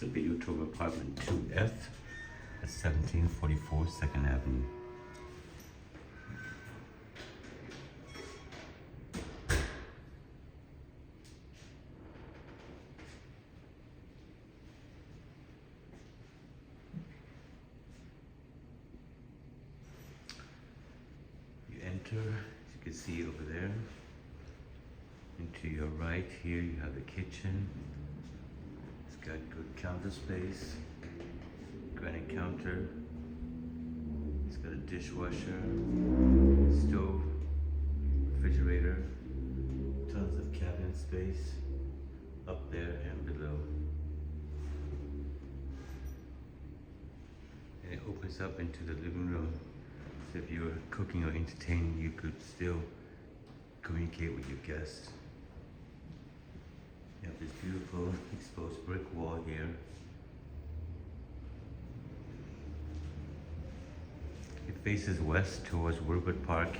The video tour of apartment 2F at 1744 2nd Avenue. You enter, as you can see over there. And to your right here you have the kitchen. It's got good counter space, granite counter. It's got a dishwasher, stove, refrigerator, tons of cabinet space up there and below. And it opens up into the living room. So if you were cooking or entertaining, you could still communicate with your guests. You have this beautiful exposed brick wall here. It faces west towards Woodward Park.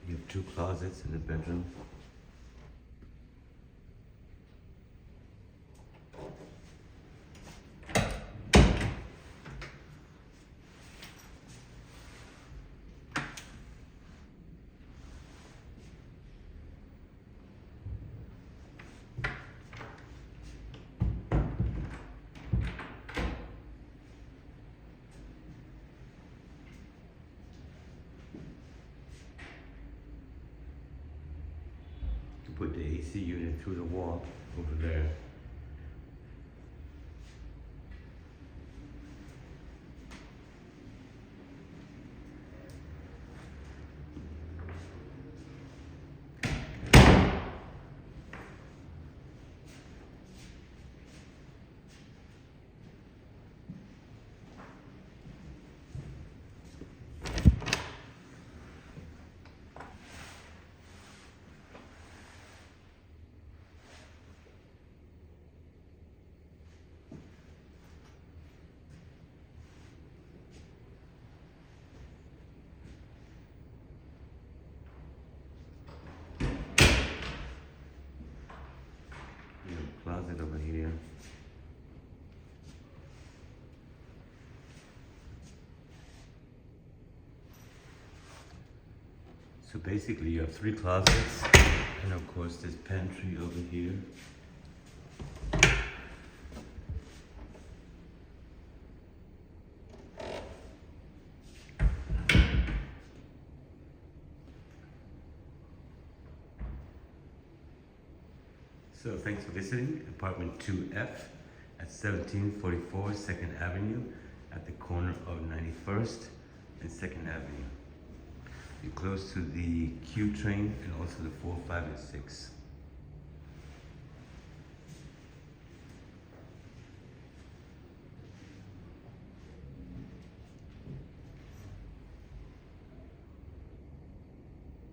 You have two closets in the bedroom. Put the AC unit through the wall over there. Closet over here. So basically you have three closets and of course this pantry over here. So thanks for visiting apartment 2F at 1744 2nd Avenue at the corner of 91st and 2nd Avenue. You're close to the Q train and also the 4, 5, and 6.